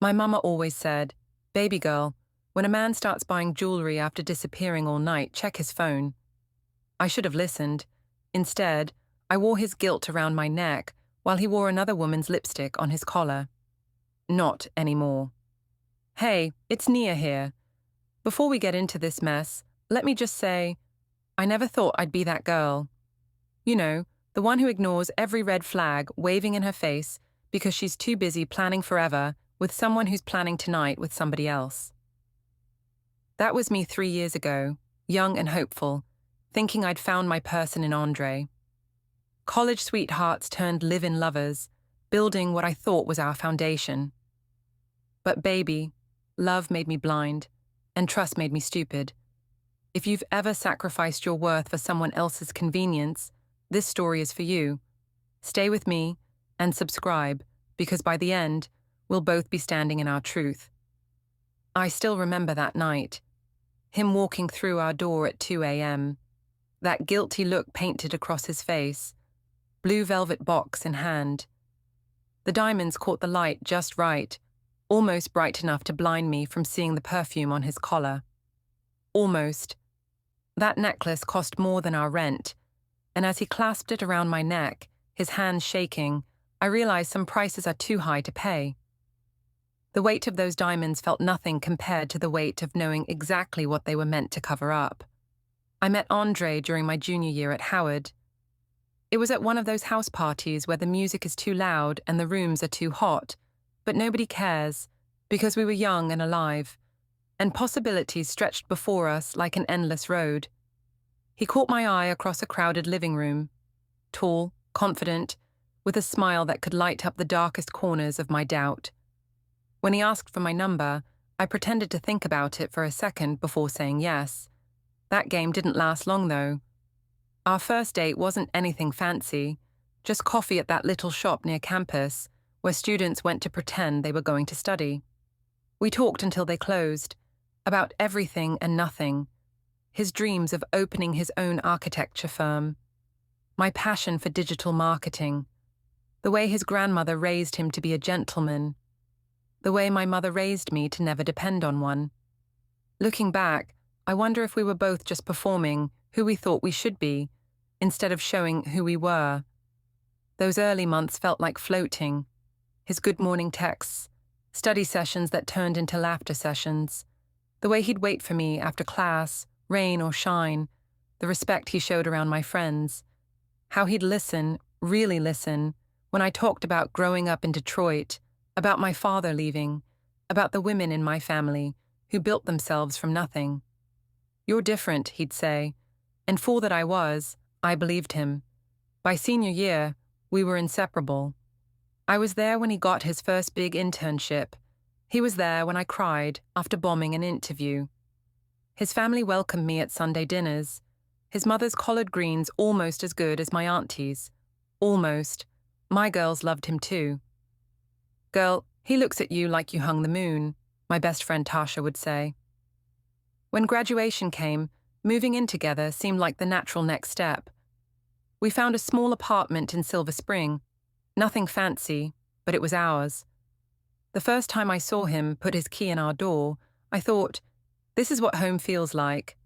My mama always said, "Baby girl, when a man starts buying jewelry after disappearing all night, check his phone." I should have listened. Instead, I wore his guilt around my neck while he wore another woman's lipstick on his collar. Not anymore. Hey, it's Nia here. Before we get into this mess, let me just say, I never thought I'd be that girl. You know, the one who ignores every red flag waving in her face because she's too busy planning forever with someone who's planning tonight with somebody else. That was me 3 years ago, young and hopeful, thinking I'd found my person in Andre. College sweethearts turned live-in lovers, building what I thought was our foundation. But baby, love made me blind, and trust made me stupid. If you've ever sacrificed your worth for someone else's convenience, this story is for you. Stay with me and subscribe, because by the end, we'll both be standing in our truth. I still remember that night. Him walking through our door at 2 a.m., that guilty look painted across his face, blue velvet box in hand. The diamonds caught the light just right, almost bright enough to blind me from seeing the perfume on his collar. Almost. That necklace cost more than our rent, and as he clasped it around my neck, his hands shaking, I realized some prices are too high to pay. The weight of those diamonds felt nothing compared to the weight of knowing exactly what they were meant to cover up. I met Andre during my junior year at Howard. It was at one of those house parties where the music is too loud and the rooms are too hot, but nobody cares, because we were young and alive, and possibilities stretched before us like an endless road. He caught my eye across a crowded living room, tall, confident, with a smile that could light up the darkest corners of my doubt. When he asked for my number, I pretended to think about it for a second before saying yes. That game didn't last long, though. Our first date wasn't anything fancy, just coffee at that little shop near campus, where students went to pretend they were going to study. We talked until they closed, about everything and nothing, his dreams of opening his own architecture firm, my passion for digital marketing, the way his grandmother raised him to be a gentleman, the way my mother raised me to never depend on one. Looking back, I wonder if we were both just performing who we thought we should be, instead of showing who we were. Those early months felt like floating. His good morning texts, study sessions that turned into laughter sessions, the way he'd wait for me after class, rain or shine, the respect he showed around my friends, how he'd listen, really listen, when I talked about growing up in Detroit, about my father leaving, about the women in my family who built themselves from nothing. "You're different," he'd say, and fool that I was, I believed him. By senior year, we were inseparable. I was there when he got his first big internship. He was there when I cried after bombing an interview. His family welcomed me at Sunday dinners. His mother's collard greens almost as good as my auntie's. Almost. My girls loved him too. "Girl, he looks at you like you hung the moon," my best friend Tasha would say. When graduation came, moving in together seemed like the natural next step. We found a small apartment in Silver Spring. Nothing fancy, but it was ours. The first time I saw him put his key in our door, I thought, this is what home feels like.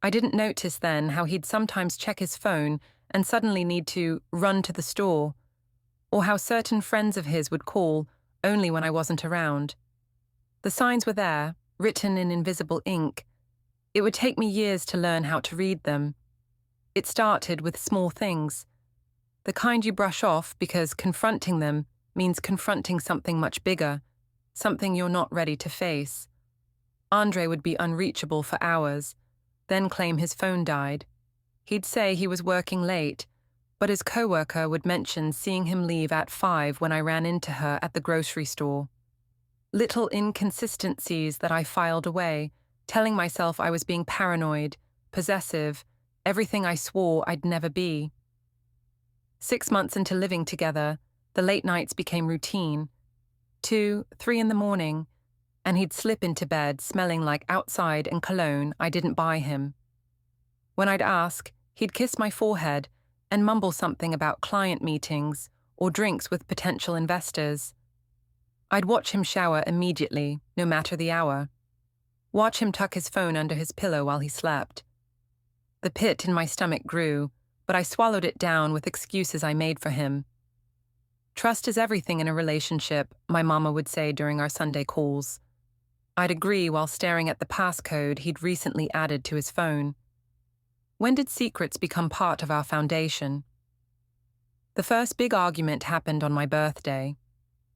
I didn't notice then how he'd sometimes check his phone and suddenly need to run to the store, or how certain friends of his would call only when I wasn't around. The signs were there, written in invisible ink. It would take me years to learn how to read them. It started with small things, the kind you brush off because confronting them means confronting something much bigger, something you're not ready to face. Andre would be unreachable for hours, then claim his phone died. He'd say he was working late, but his coworker would mention seeing him leave at 5 when I ran into her at the grocery store. Little inconsistencies that I filed away, telling myself I was being paranoid, possessive, everything I swore I'd never be. 6 months into living together, the late nights became routine. 2, 3 in the morning, and he'd slip into bed smelling like outside and cologne I didn't buy him. When I'd ask, he'd kiss my forehead and mumble something about client meetings or drinks with potential investors. I'd watch him shower immediately, no matter the hour. Watch him tuck his phone under his pillow while he slept. The pit in my stomach grew, but I swallowed it down with excuses I made for him. Trust is everything in a relationship, my mama would say during our Sunday calls. I'd agree while staring at the passcode he'd recently added to his phone. When did secrets become part of our foundation? The first big argument happened on my birthday.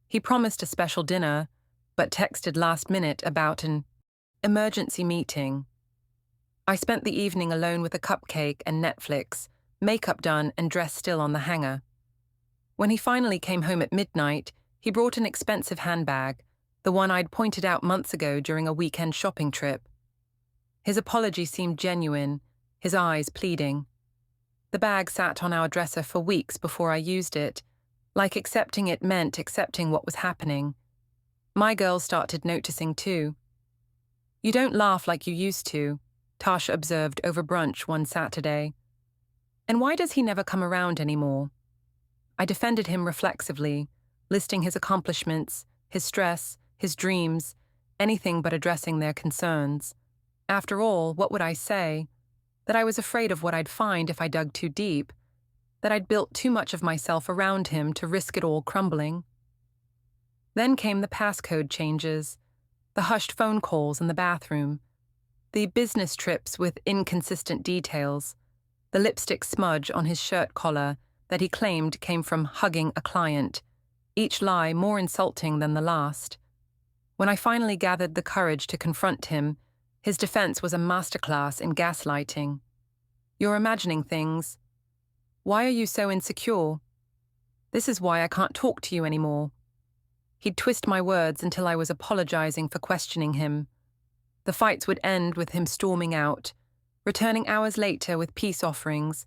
He promised a special dinner, but texted last minute about an emergency meeting. I spent the evening alone with a cupcake and Netflix, makeup done and dress still on the hanger. When he finally came home at midnight, he brought an expensive handbag, the one I'd pointed out months ago during a weekend shopping trip. His apology seemed genuine, his eyes pleading. The bag sat on our dresser for weeks before I used it, like accepting it meant accepting what was happening. My girls started noticing too. "You don't laugh like you used to," Tasha observed over brunch one Saturday. "And why does he never come around anymore?" I defended him reflexively, listing his accomplishments, his stress, his dreams, anything but addressing their concerns. After all, what would I say? That I was afraid of what I'd find if I dug too deep, that I'd built too much of myself around him to risk it all crumbling. Then came the passcode changes, the hushed phone calls in the bathroom, the business trips with inconsistent details, the lipstick smudge on his shirt collar that he claimed came from hugging a client, each lie more insulting than the last. When I finally gathered the courage to confront him, his defense was a masterclass in gaslighting. "You're imagining things. Why are you so insecure? This is why I can't talk to you anymore." He'd twist my words until I was apologizing for questioning him. The fights would end with him storming out, returning hours later with peace offerings,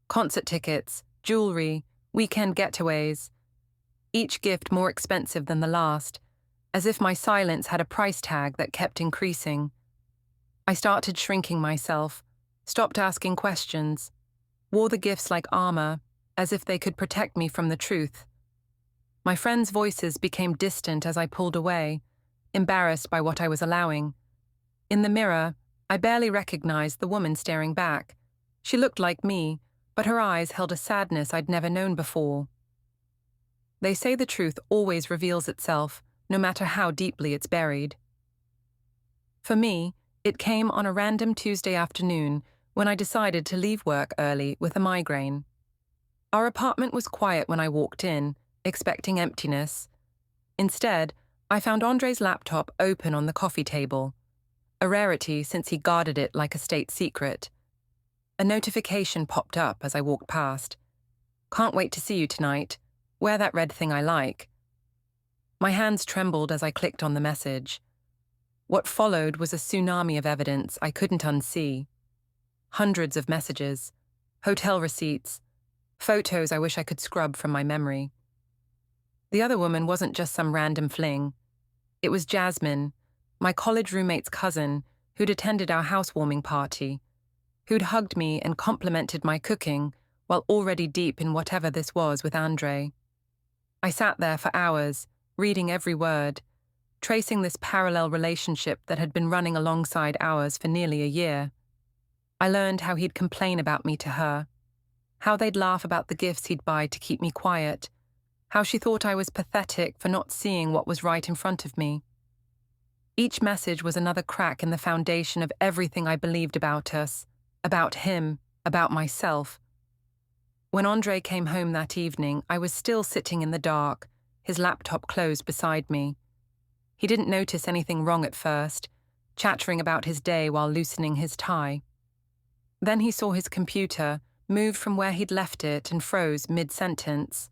concert tickets, jewelry, weekend getaways, each gift more expensive than the last, as if my silence had a price tag that kept increasing. I started shrinking myself, stopped asking questions, wore the gifts like armor, as if they could protect me from the truth. My friends' voices became distant as I pulled away, embarrassed by what I was allowing. In the mirror, I barely recognized the woman staring back. She looked like me, but her eyes held a sadness I'd never known before. They say the truth always reveals itself, no matter how deeply it's buried. For me, it came on a random Tuesday afternoon when I decided to leave work early with a migraine. Our apartment was quiet when I walked in, expecting emptiness. Instead, I found Andre's laptop open on the coffee table, a rarity since he guarded it like a state secret. A notification popped up as I walked past. "Can't wait to see you tonight. Wear that red thing I like." My hands trembled as I clicked on the message. What followed was a tsunami of evidence I couldn't unsee. Hundreds of messages, hotel receipts, photos I wish I could scrub from my memory. The other woman wasn't just some random fling. It was Jasmine, my college roommate's cousin, who'd attended our housewarming party, who'd hugged me and complimented my cooking while already deep in whatever this was with Andre. I sat there for hours, reading every word, tracing this parallel relationship that had been running alongside ours for nearly a year. I learned how he'd complain about me to her, how they'd laugh about the gifts he'd buy to keep me quiet, how she thought I was pathetic for not seeing what was right in front of me. Each message was another crack in the foundation of everything I believed about us, about him, about myself. When Andre came home that evening, I was still sitting in the dark, his laptop closed beside me. He didn't notice anything wrong at first, chattering about his day while loosening his tie. Then he saw his computer, moved from where he'd left it and froze mid-sentence.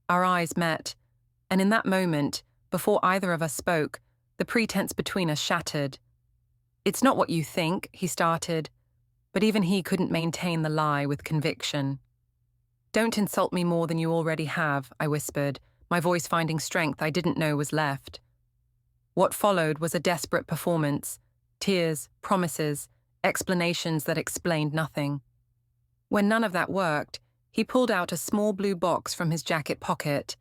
Our eyes met, and in that moment, before either of us spoke, the pretense between us shattered. "It's not what you think," he started, but even he couldn't maintain the lie with conviction. "Don't insult me more than you already have," I whispered, my voice finding strength I didn't know was left. What followed was a desperate performance, tears, promises, explanations that explained nothing. When none of that worked, he pulled out a small blue box from his jacket pocket.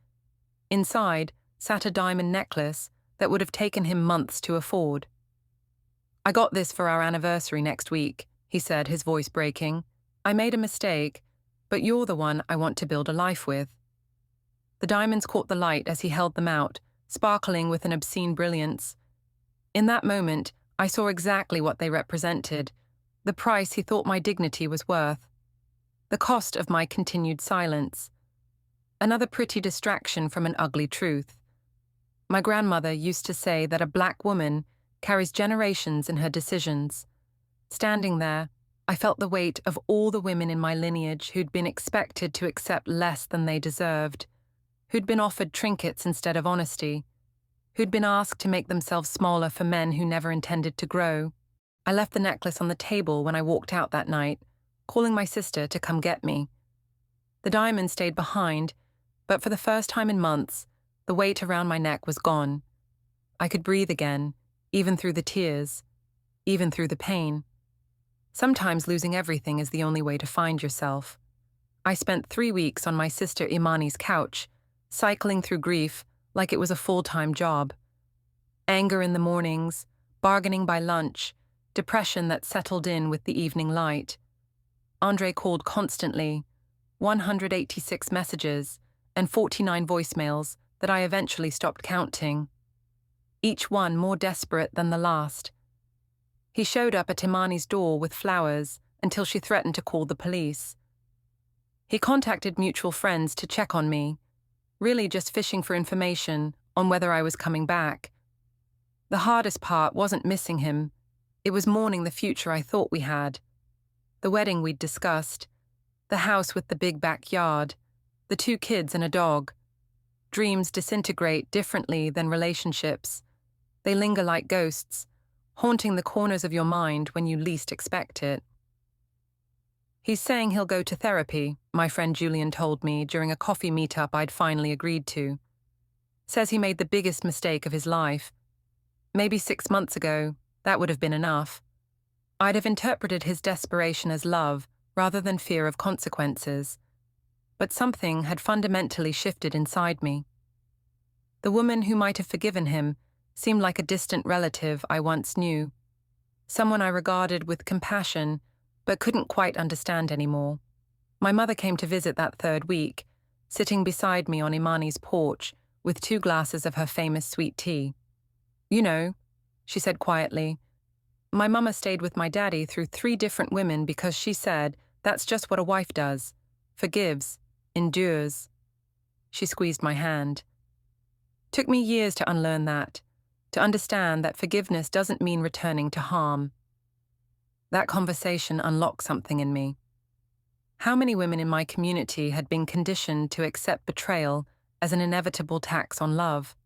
Inside, sat a diamond necklace that would have taken him months to afford. "I got this for our anniversary next week," he said, his voice breaking. "I made a mistake, but you're the one I want to build a life with." The diamonds caught the light as he held them out, sparkling with an obscene brilliance. In that moment, I saw exactly what they represented, the price he thought my dignity was worth, the cost of my continued silence. Another pretty distraction from an ugly truth. My grandmother used to say that a black woman carries generations in her decisions. Standing there, I felt the weight of all the women in my lineage who'd been expected to accept less than they deserved, who'd been offered trinkets instead of honesty, who'd been asked to make themselves smaller for men who never intended to grow. I left the necklace on the table when I walked out that night, calling my sister to come get me. The diamond stayed behind, but for the first time in months, the weight around my neck was gone. I could breathe again, even through the tears, even through the pain. Sometimes losing everything is the only way to find yourself. I spent 3 weeks on my sister Imani's couch, cycling through grief like it was a full-time job. Anger in the mornings, bargaining by lunch, depression that settled in with the evening light. Andre called constantly, 186 messages and 49 voicemails that I eventually stopped counting. Each one more desperate than the last. He showed up at Imani's door with flowers until she threatened to call the police. He contacted mutual friends to check on me, really just fishing for information on whether I was coming back. The hardest part wasn't missing him. It was mourning the future I thought we had. The wedding we'd discussed, the house with the big backyard, the 2 kids and a dog. Dreams disintegrate differently than relationships. They linger like ghosts, haunting the corners of your mind when you least expect it. "He's saying he'll go to therapy," my friend Julian told me during a coffee meetup I'd finally agreed to. "Says he made the biggest mistake of his life. Maybe 6 months ago, that would have been enough. I'd have interpreted his desperation as love rather than fear of consequences. But something had fundamentally shifted inside me. The woman who might have forgiven him seemed like a distant relative I once knew, someone I regarded with compassion but couldn't quite understand anymore. My mother came to visit that 3rd week, sitting beside me on Imani's porch with 2 glasses of her famous sweet tea. "You know," she said quietly, "my mama stayed with my daddy through 3 different women because she said that's just what a wife does, forgives, endures." She squeezed my hand. Took me years to unlearn that, to understand that forgiveness doesn't mean returning to harm. That conversation unlocked something in me. How many women in my community had been conditioned to accept betrayal as an inevitable tax on love?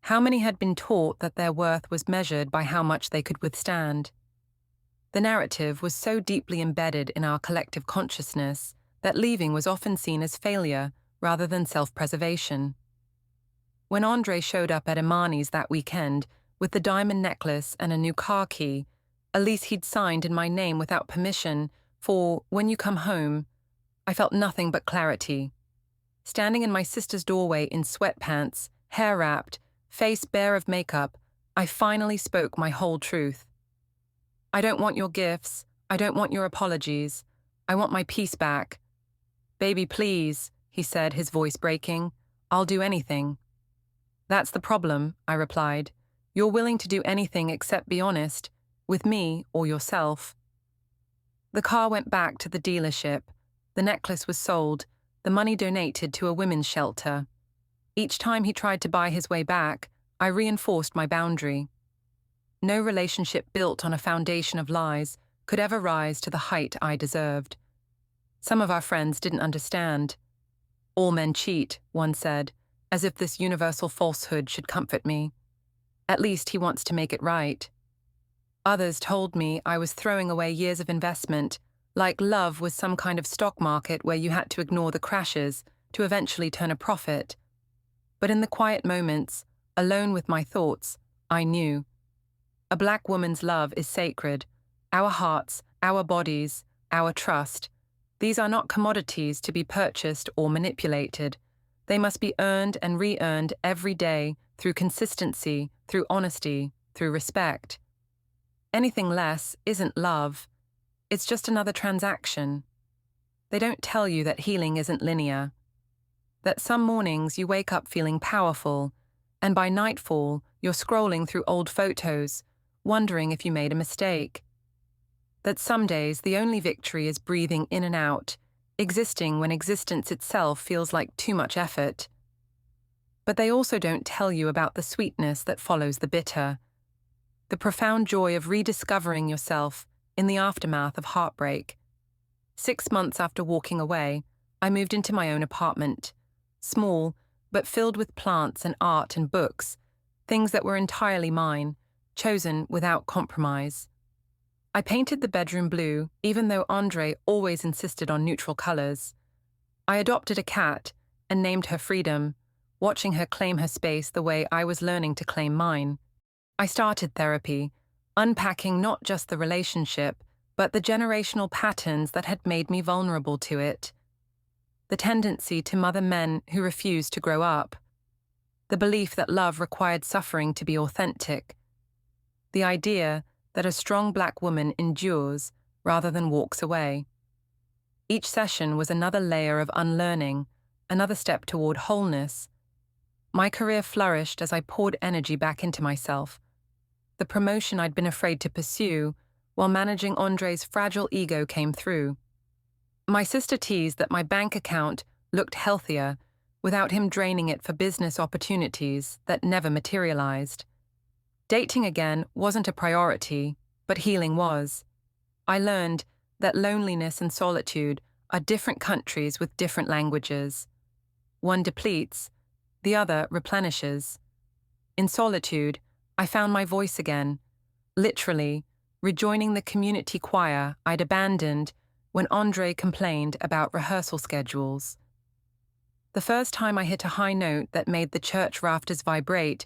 How many had been taught that their worth was measured by how much they could withstand? The narrative was so deeply embedded in our collective consciousness that leaving was often seen as failure rather than self-preservation. When Andre showed up at Imani's that weekend with the diamond necklace and a new car key, a lease he'd signed in my name without permission for "when you come home," I felt nothing but clarity. Standing in my sister's doorway in sweatpants, hair wrapped, face bare of makeup, I finally spoke my whole truth. "I don't want your gifts. I don't want your apologies. I want my peace back." "Baby, please," he said, his voice breaking. "I'll do anything." "That's the problem," I replied. "You're willing to do anything except be honest, with me or yourself." The car went back to the dealership. The necklace was sold, the money donated to a women's shelter. Each time he tried to buy his way back, I reinforced my boundary. No relationship built on a foundation of lies could ever rise to the height I deserved. Some of our friends didn't understand. "All men cheat," one said, as if this universal falsehood should comfort me. "At least he wants to make it right." Others told me I was throwing away years of investment, like love was some kind of stock market where you had to ignore the crashes to eventually turn a profit. But in the quiet moments, alone with my thoughts, I knew. A black woman's love is sacred. Our hearts, our bodies, our trust. These are not commodities to be purchased or manipulated. They must be earned and re-earned every day through consistency, through honesty, through respect. Anything less isn't love. It's just another transaction. They don't tell you that healing isn't linear. That some mornings you wake up feeling powerful, and by nightfall you're scrolling through old photos, wondering if you made a mistake. That some days the only victory is breathing in and out, existing when existence itself feels like too much effort. But they also don't tell you about the sweetness that follows the bitter, the profound joy of rediscovering yourself in the aftermath of heartbreak. 6 months after walking away, I moved into my own apartment, small, but filled with plants and art and books, things that were entirely mine, chosen without compromise. I painted the bedroom blue, even though Andre always insisted on neutral colors. I adopted a cat and named her Freedom, watching her claim her space the way I was learning to claim mine. I started therapy, unpacking not just the relationship, but the generational patterns that had made me vulnerable to it. The tendency to mother men who refused to grow up. The belief that love required suffering to be authentic. The idea that a strong black woman endures rather than walks away. Each session was another layer of unlearning, another step toward wholeness. My career flourished as I poured energy back into myself. The promotion I'd been afraid to pursue, while managing Andre's fragile ego, came through. My sister teased that my bank account looked healthier without him draining it for business opportunities that never materialized. Dating again wasn't a priority, but healing was. I learned that loneliness and solitude are different countries with different languages. One depletes, the other replenishes. In solitude, I found my voice again, literally rejoining the community choir I'd abandoned when Andre complained about rehearsal schedules. The first time I hit a high note that made the church rafters vibrate,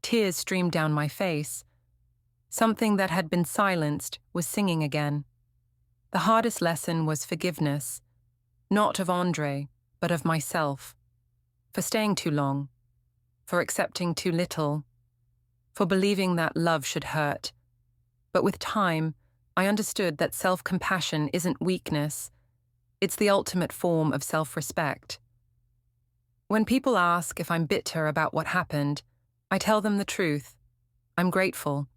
tears streamed down my face. Something that had been silenced was singing again. The hardest lesson was forgiveness, not of Andre, but of myself, for staying too long, for accepting too little, for believing that love should hurt. But with time, I understood that self-compassion isn't weakness, it's the ultimate form of self-respect. When people ask if I'm bitter about what happened, I tell them the truth. I'm grateful.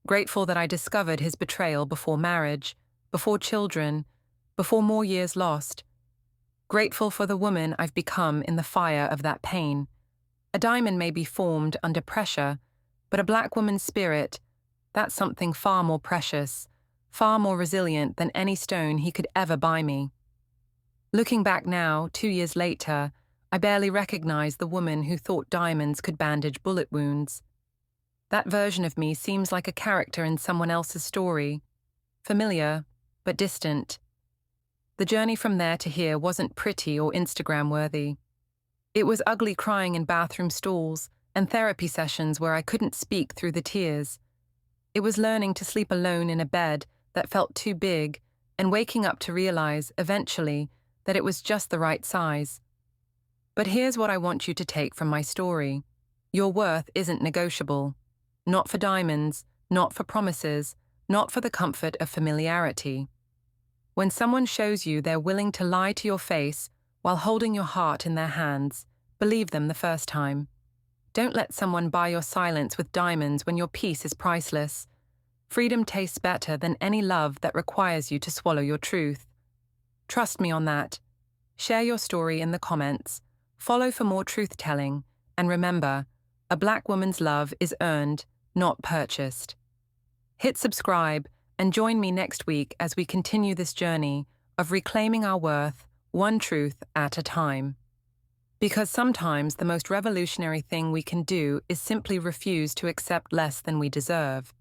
Grateful that I discovered his betrayal before marriage, before children, before more years lost. Grateful for the woman I've become in the fire of that pain. A diamond may be formed under pressure, but a black woman's spirit, that's something far more precious, far more resilient than any stone he could ever buy me. Looking back now, 2 years later, I barely recognize the woman who thought diamonds could bandage bullet wounds. That version of me seems like a character in someone else's story, familiar, but distant. The journey from there to here wasn't pretty or Instagram-worthy. It was ugly crying in bathroom stalls and therapy sessions where I couldn't speak through the tears. It was learning to sleep alone in a bed that felt too big and waking up to realize, eventually, that it was just the right size. But here's what I want you to take from my story. Your worth isn't negotiable. Not for diamonds, not for promises, not for the comfort of familiarity. When someone shows you they're willing to lie to your face while holding your heart in their hands, believe them the first time. Don't let someone buy your silence with diamonds when your peace is priceless. Freedom tastes better than any love that requires you to swallow your truth. Trust me on that. Share your story in the comments. Follow for more truth-telling. And remember, a black woman's love is earned, not purchased. Hit subscribe and join me next week as we continue this journey of reclaiming our worth, one truth at a time. Because sometimes the most revolutionary thing we can do is simply refuse to accept less than we deserve.